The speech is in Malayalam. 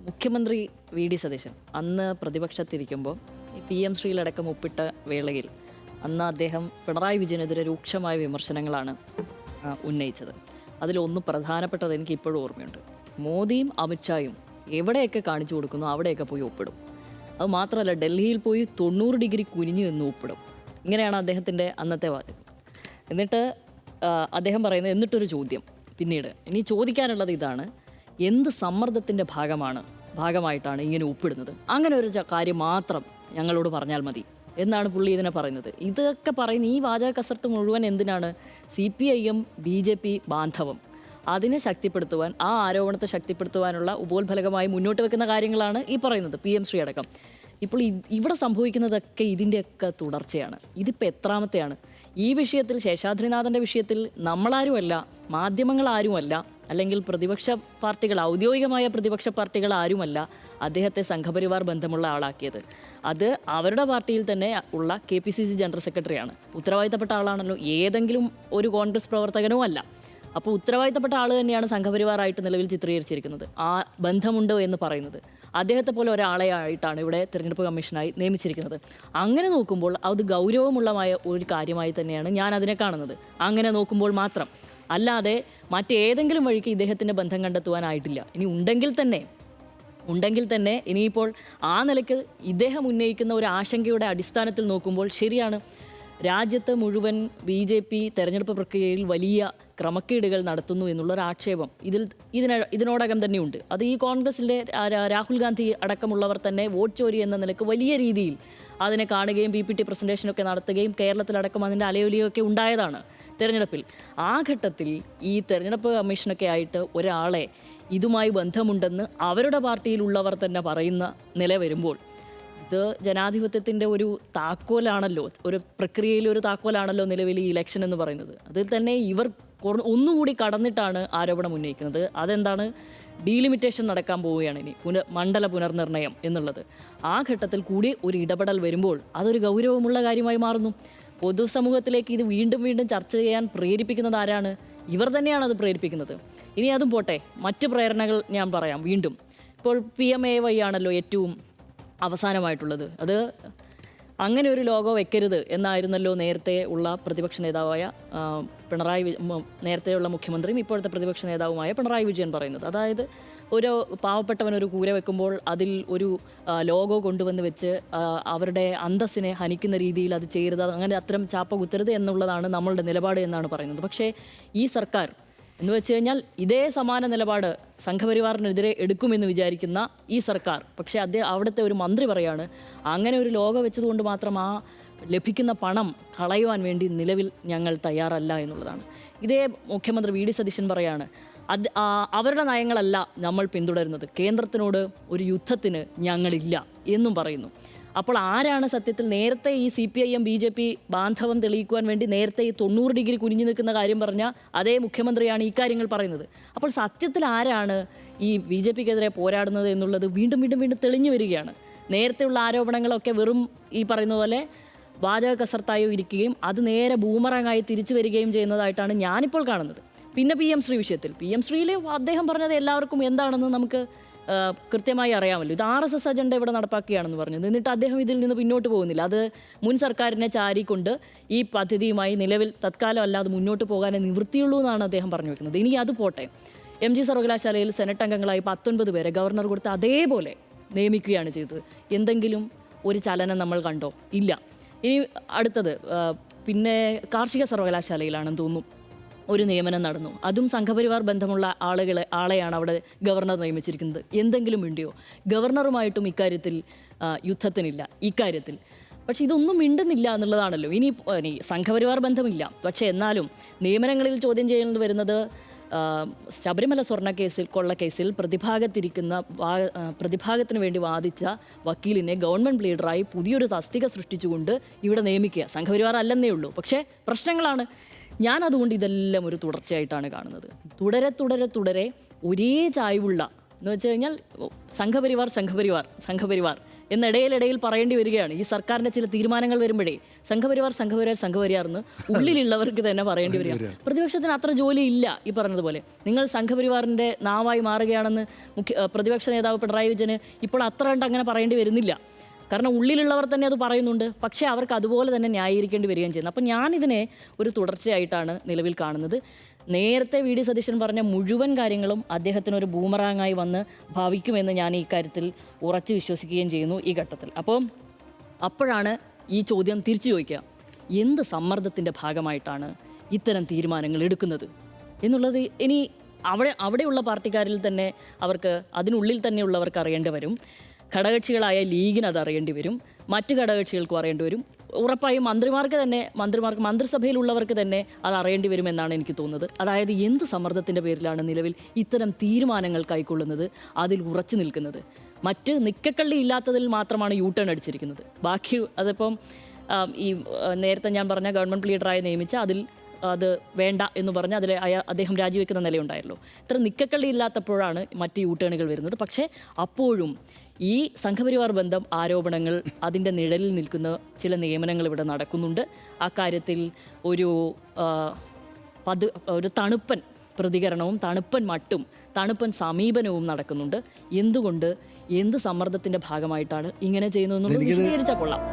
മുഖ്യമന്ത്രി വി ഡി സതീശൻ അന്ന് പ്രതിപക്ഷത്തിരിക്കുമ്പോൾ ഈ PM ശ്രീയിലടക്കം ഒപ്പിട്ട വേളയിൽ അന്ന് അദ്ദേഹം പിണറായി വിജയനെതിരെ രൂക്ഷമായ വിമർശനങ്ങളാണ് ഉന്നയിച്ചത്. അതിലൊന്ന് പ്രധാനപ്പെട്ടത് എനിക്ക് ഇപ്പോഴും ഓർമ്മയുണ്ട്. മോദിയും അമിത്ഷായും എവിടെയൊക്കെ കാണിച്ചു കൊടുക്കുന്നു അവിടെയൊക്കെ പോയി ഒപ്പിടും. അത് മാത്രമല്ല, ഡൽഹിയിൽ പോയി 90 ഡിഗ്രി കുനിഞ്ഞു നിന്ന് ഒപ്പിടും. ഇങ്ങനെയാണ് അദ്ദേഹത്തിൻ്റെ അന്നത്തെ വാചകം. എന്നിട്ട് അദ്ദേഹം പറയുന്നത്, എന്നിട്ടൊരു ചോദ്യം പിന്നീട് ഇനി ചോദിക്കാനുള്ളത് ഇതാണ്: എന്ത് സമ്മർദ്ദത്തിൻ്റെ ഭാഗമായിട്ടാണ് ഇങ്ങനെ ഒപ്പിടുന്നത്? അങ്ങനെ ഒരു കാര്യം മാത്രം ഞങ്ങളോട് പറഞ്ഞാൽ മതി എന്നാണ് പുള്ളി ഇതിനെ പറയുന്നത്. ഇതൊക്കെ പറയുന്ന ഈ വാചക കസർത്ത് മുഴുവൻ എന്തിനാണ്? CPIM BJP ബാന്ധവം അതിനെ ശക്തിപ്പെടുത്തുവാൻ, ആ ആരോപണത്തെ ശക്തിപ്പെടുത്തുവാനുള്ള ഉപോത്ഫലകമായി മുന്നോട്ട് വെക്കുന്ന കാര്യങ്ങളാണ് ഈ പറയുന്നത്, PM ശ്രീ അടക്കം. ഇപ്പോൾ ഇവിടെ സംഭവിക്കുന്നതൊക്കെ ഇതിൻ്റെയൊക്കെ തുടർച്ചയാണ്. ഇതിപ്പോൾ എത്രാമത്തെയാണ്? ഈ വിഷയത്തിൽ, ശേഷാദ്രിനാഥൻ്റെ വിഷയത്തിൽ നമ്മളാരുമല്ല, മാധ്യമങ്ങളാരുമല്ല, അല്ലെങ്കിൽ പ്രതിപക്ഷ പാർട്ടികൾ, ഔദ്യോഗികമായ പ്രതിപക്ഷ പാർട്ടികൾ ആരുമല്ല അദ്ദേഹത്തെ സംഘപരിവാർ ബന്ധമുള്ള ആളാക്കിയത്. അത് അവരുടെ പാർട്ടിയിൽ തന്നെ ഉള്ള KPCC ജനറൽ സെക്രട്ടറിയാണ്. ഉത്തരവാദിത്തപ്പെട്ട ആളാണല്ലോ, ഏതെങ്കിലും ഒരു കോൺഗ്രസ് പ്രവർത്തകനോ അല്ല. അപ്പോൾ ഉത്തരവാദിത്തപ്പെട്ട ആൾ തന്നെയാണ് സംഘപരിവാറായിട്ട് നിലവിൽ ചിത്രീകരിച്ചിരിക്കുന്നത്. ആ ബന്ധമുണ്ട് എന്ന് പറയുന്നത് അദ്ദേഹത്തെ പോലെ ഒരാളെ ആയിട്ടാണ് ഇവിടെ തിരഞ്ഞെടുപ്പ് കമ്മീഷനായി നിയമിച്ചിരിക്കുന്നത്. അങ്ങനെ നോക്കുമ്പോൾ അത് ഗൗരവമുള്ളമായ ഒരു കാര്യമായി തന്നെയാണ് ഞാൻ അതിനെ കാണുന്നത്. അങ്ങനെ നോക്കുമ്പോൾ മാത്രം, അല്ലാതെ മറ്റേതെങ്കിലും വഴിക്ക് ഇദ്ദേഹത്തിൻ്റെ ബന്ധം കണ്ടെത്തുവാനായിട്ടില്ല. ഇനി ഉണ്ടെങ്കിൽ തന്നെ ഇനിയിപ്പോൾ ആ നിലയ്ക്ക് ഇദ്ദേഹം ഉന്നയിക്കുന്ന ഒരു ആശങ്കയുടെ അടിസ്ഥാനത്തിൽ നോക്കുമ്പോൾ ശരിയാണ്, രാജ്യത്ത് മുഴുവൻ BJP തെരഞ്ഞെടുപ്പ് പ്രക്രിയയിൽ വലിയ ക്രമക്കേടുകൾ നടത്തുന്നു എന്നുള്ളൊരു ആക്ഷേപം ഇതിനോടകം തന്നെയുണ്ട്. അത് ഈ കോൺഗ്രസിൻ്റെ രാഹുൽ ഗാന്ധി അടക്കമുള്ളവർ തന്നെ വോട്ട് ചോരി എന്ന നിലയ്ക്ക് വലിയ രീതിയിൽ അതിനെ കാണുകയും PPT പ്രസൻറ്റേഷനൊക്കെ നടത്തുകയും കേരളത്തിലടക്കം അതിൻ്റെ അലയൊലിയൊക്കെ ഉണ്ടായതാണ് തെരഞ്ഞെടുപ്പിൽ. ആ ഘട്ടത്തിൽ ഈ തെരഞ്ഞെടുപ്പ് കമ്മീഷനൊക്കെ ആയിട്ട് ഒരാളെ ഇതുമായി ബന്ധമുണ്ടെന്ന് അവരുടെ പാർട്ടിയിലുള്ളവർ തന്നെ പറയുന്ന നില വരുമ്പോൾ, ഇത് ജനാധിപത്യത്തിൻ്റെ ഒരു താക്കോലാണല്ലോ, ഒരു പ്രക്രിയയിൽ ഒരു താക്കോലാണല്ലോ നിലവിൽ ഈ ഇലക്ഷൻ എന്ന് പറയുന്നത്. അതിൽ തന്നെ ഇവർ ഒന്നുകൂടി കടന്നിട്ടാണ് ആരോപണം ഉന്നയിക്കുന്നത്. അതെന്താണ്? ഡീലിമിറ്റേഷൻ നടക്കാൻ പോവുകയാണ് ഇനി, മണ്ഡല പുനർനിർണയം എന്നുള്ളത്. ആ ഘട്ടത്തിൽ കൂടി ഒരു ഇടപെടൽ വരുമ്പോൾ അതൊരു ഗൗരവമുള്ള കാര്യമായി മാറുന്നു. പൊതുസമൂഹത്തിലേക്ക് ഇത് വീണ്ടും വീണ്ടും ചർച്ച ചെയ്യാൻ പ്രേരിപ്പിക്കുന്നത് ആരാണ്? ഇവർ തന്നെയാണ് അത് പ്രേരിപ്പിക്കുന്നത്. ഇനി അതും പോട്ടെ, മറ്റ് പ്രേരണകൾ ഞാൻ പറയാം വീണ്ടും. ഇപ്പോൾ PMAY ആണല്ലോ ഏറ്റവും അവസാനമായിട്ടുള്ളത്. അത് അങ്ങനെ ഒരു ലോഗോ വെക്കരുത് എന്നായിരുന്നല്ലോ നേരത്തെ ഉള്ള പ്രതിപക്ഷ നേതാവായ നേരത്തെയുള്ള മുഖ്യമന്ത്രിയും ഇപ്പോഴത്തെ പ്രതിപക്ഷ നേതാവുമായ പിണറായി വിജയൻ പറയുന്നത്. അതായത് ഒരു പാവപ്പെട്ടവനൊരു കൂര വെക്കുമ്പോൾ അതിൽ ഒരു ലോഗോ കൊണ്ടുവന്ന് വെച്ച് അവരുടെ അന്തസ്സിനെ ഹനിക്കുന്ന രീതിയിൽ അത് ചെയ്യരുത്, അങ്ങനെ അത്തരം ചാപ്പ കുത്തരുത് എന്നുള്ളതാണ് നമ്മളുടെ നിലപാട് എന്നാണ് പറയുന്നത്. പക്ഷേ ഈ സർക്കാർ എന്ന് വെച്ച് കഴിഞ്ഞാൽ ഇതേ സമാന നിലപാട് സംഘപരിവാറിനെതിരെ എടുക്കുമെന്ന് വിചാരിക്കുന്ന ഈ സർക്കാർ, പക്ഷേ അവിടുത്തെ ഒരു മന്ത്രി പറയാണ്, അങ്ങനെ ഒരു ലോഗോ വെച്ചതുകൊണ്ട് മാത്രം ആ ലഭിക്കുന്ന പണം കളയുവാൻ വേണ്ടി നിലവിൽ ഞങ്ങൾ തയ്യാറല്ല എന്നുള്ളതാണ്. ഇതേ മുഖ്യമന്ത്രി വി ഡി സതീശൻ പറയാണ്, അവരുടെ നയങ്ങളല്ല നമ്മൾ പിന്തുടരുന്നത്, കേന്ദ്രത്തിനോട് ഒരു യുദ്ധത്തിന് ഞങ്ങളില്ല എന്നും പറയുന്നു. അപ്പോൾ ആരാണ് സത്യത്തിൽ നേരത്തെ ഈ CPIM BJP ബാന്ധവം തെളിയിക്കുവാൻ വേണ്ടി നേരത്തെ ഈ 90 ഡിഗ്രി കുനിഞ്ഞു നിൽക്കുന്ന കാര്യം പറഞ്ഞ അതേ മുഖ്യമന്ത്രിയാണ് ഈ കാര്യങ്ങൾ പറയുന്നത്? അപ്പോൾ സത്യത്തിൽ ആരാണ് ഈ BJPക്കെതിരെ പോരാടുന്നത് എന്നുള്ളത് വീണ്ടും വീണ്ടും വീണ്ടും തെളിഞ്ഞു വരികയാണ്. നേരത്തെയുള്ള ആരോപണങ്ങളൊക്കെ വെറും ഈ പറയുന്ന പോലെ വാചക കസർത്തായോ ഇരിക്കുകയും അത് നേരെ ബൂമറാങ്ങായി തിരിച്ചു വരികയും ചെയ്യുന്നതായിട്ടാണ് ഞാനിപ്പോൾ കാണുന്നത്. പിന്നെ PM ശ്രീ വിഷയത്തിൽ, PM ശ്രീയിൽ അദ്ദേഹം പറഞ്ഞത് എല്ലാവർക്കും എന്താണെന്ന് നമുക്ക് കൃത്യമായി അറിയാമല്ലോ. ഇത് RSS അജണ്ട ഇവിടെ നടപ്പാക്കുകയാണെന്ന് പറഞ്ഞത്. എന്നിട്ട് അദ്ദേഹം ഇതിൽ നിന്ന് പിന്നോട്ട് പോകുന്നില്ല. അത് മുൻ സർക്കാരിനെ ചാരിക്കൊണ്ട് ഈ പദ്ധതിയുമായി നിലവിൽ തത്കാലം അല്ലാതെ മുന്നോട്ട് പോകാനേ നിവൃത്തിയുള്ളൂ എന്നാണ് അദ്ദേഹം പറഞ്ഞു വെക്കുന്നത്. ഇനി അത് പോട്ടെ, MG സർവകലാശാലയിൽ സെനറ്റ് അംഗങ്ങളായി 19 പേരെ ഗവർണർ കൊടുത്ത് അതേപോലെ നിയമിക്കുകയാണ് ചെയ്തത്. എന്തെങ്കിലും ഒരു ചലനം നമ്മൾ കണ്ടോ? ഇല്ല. ഇനി അടുത്തത് പിന്നെ കാർഷിക സർവകലാശാലയിലാണെന്ന് തോന്നുന്നു ഒരു നിയമനം നടന്നു. അതും സംഘപരിവാർ ബന്ധമുള്ള ആളെയാണ് അവിടെ ഗവർണർ നിയമിച്ചിരിക്കുന്നത്. എന്തെങ്കിലും മിണ്ടിയോ? ഗവർണറുമായിട്ടും ഇക്കാര്യത്തിൽ യുദ്ധത്തിനില്ല ഇക്കാര്യത്തിൽ. പക്ഷേ ഇതൊന്നും മിണ്ടുന്നില്ല എന്നുള്ളതാണല്ലോ. ഇനി സംഘപരിവാർ ബന്ധമില്ല, പക്ഷേ എന്നാലും നിയമനങ്ങളിൽ ചോദ്യം ചെയ്യേണ്ടി വരുന്നത് ശബരിമല കൊള്ളക്കേസിൽ പ്രതിഭാഗത്തിന് വേണ്ടി വാദിച്ച വക്കീലിനെ ഗവൺമെൻറ് ലീഡറായി പുതിയൊരു തസ്തിക സൃഷ്ടിച്ചുകൊണ്ട് ഇവിടെ നിയമിക്കുക. സംഘപരിവാർ അല്ലെന്നേ ഉള്ളൂ, പക്ഷേ പ്രശ്നങ്ങളാണ്. ഞാൻ അതുകൊണ്ട് ഇതെല്ലാം ഒരു തുടർച്ചയായിട്ടാണ് കാണുന്നത്. തുടരെ ഒരേ ചായ്വുള്ള എന്ന് വെച്ച് കഴിഞ്ഞാൽ സംഘപരിവാർ എന്നിടയിലിടയിൽ പറയേണ്ടി വരികയാണ്. ഈ സർക്കാരിൻ്റെ ചില തീരുമാനങ്ങൾ വരുമ്പോഴേ സംഘപരിവാർ എന്ന് ഉള്ളിലുള്ളവർക്ക് തന്നെ പറയേണ്ടി വരിക. പ്രതിപക്ഷത്തിന് അത്ര ജോലി ഇല്ല. ഈ പറഞ്ഞതുപോലെ നിങ്ങൾ സംഘപരിവാറിൻ്റെ നാവായി മാറുകയാണെന്ന് പ്രതിപക്ഷ നേതാവ് പിണറായി വിജയന് ഇപ്പോൾ അത്ര കണ്ട് അങ്ങനെ പറയേണ്ടി വരുന്നില്ല. കാരണം ഉള്ളിലുള്ളവർ തന്നെ അത് പറയുന്നുണ്ട്. പക്ഷേ അവർക്ക് അതുപോലെ തന്നെ ന്യായീകരിക്കേണ്ടി വരികയും ചെയ്യുന്നു. അപ്പം ഞാനിതിനെ ഒരു തുടർച്ചയായിട്ടാണ് നിലവിൽ കാണുന്നത്. നേരത്തെ വി ഡി സതീശൻ പറഞ്ഞ മുഴുവൻ കാര്യങ്ങളും അദ്ദേഹത്തിനൊരു ബൂമറാങ്ങായി വന്ന് ഭവിക്കുമെന്ന് ഞാൻ ഈ കാര്യത്തിൽ ഉറച്ചു വിശ്വസിക്കുകയും ചെയ്യുന്നു ഈ ഘട്ടത്തിൽ. അപ്പോൾ അപ്പോഴാണ് ഈ ചോദ്യം തിരിച്ചു ചോദിക്കുക, എന്ത് സമ്മർദ്ദത്തിൻ്റെ ഭാഗമായിട്ടാണ് ഇത്തരം തീരുമാനങ്ങൾ എടുക്കുന്നത് എന്നുള്ളത് ഇനി അവിടെയുള്ള പാർട്ടിക്കാരിൽ തന്നെ അവർക്ക്, അതിനുള്ളിൽ തന്നെയുള്ളവർക്ക് അറിയേണ്ടി വരും. ഘടകകക്ഷികളായ ലീഗിന് അത് അറിയേണ്ടി വരും, മറ്റ് ഘടകകക്ഷികൾക്കും അറിയേണ്ടി വരും. ഉറപ്പായും മന്ത്രിസഭയിലുള്ളവർക്ക് തന്നെ അത് അറിയേണ്ടി വരുമെന്നാണ് എനിക്ക് തോന്നുന്നത്. അതായത് എന്ത് സമ്മർദ്ദത്തിൻ്റെ പേരിലാണ് നിലവിൽ ഇത്തരം തീരുമാനങ്ങൾ കൈക്കൊള്ളുന്നത്, അതിൽ ഉറച്ചു നിൽക്കുന്നത്. മറ്റ് നിക്കക്കള്ളി ഇല്ലാത്തതിൽ മാത്രമാണ് യൂ ടേൺ അടിച്ചിരിക്കുന്നത്. ബാക്കി അതിപ്പം ഈ നേരത്തെ ഞാൻ പറഞ്ഞ ഗവൺമെൻറ് ലീഡറായി നിയമിച്ച അത് വേണ്ട എന്ന് പറഞ്ഞ് അദ്ദേഹം രാജിവെക്കുന്ന നിലയുണ്ടായല്ലോ. ഇത്ര നിക്കക്കള്ളി ഇല്ലാത്തപ്പോഴാണ് മറ്റ് യൂ ടേണുകൾ വരുന്നത്. പക്ഷേ അപ്പോഴും ഈ സംഘപരിവാർ ബന്ധം ആരോപണങ്ങൾ, അതിൻ്റെ നിഴലിൽ നിൽക്കുന്ന ചില നിയമനങ്ങൾ ഇവിടെ നടക്കുന്നുണ്ട്. ആ കാര്യത്തിൽ ഒരു തണുപ്പൻ പ്രതികരണവും തണുപ്പൻ സമീപനവും നടക്കുന്നുണ്ട്. എന്തുകൊണ്ട്, എന്ത് സമ്മർദ്ദത്തിൻ്റെ ഭാഗമായിട്ടാണ് ഇങ്ങനെ ചെയ്യുന്നതെന്നുള്ളത് വിശദീകരിച്ചാൽ കൊള്ളാം.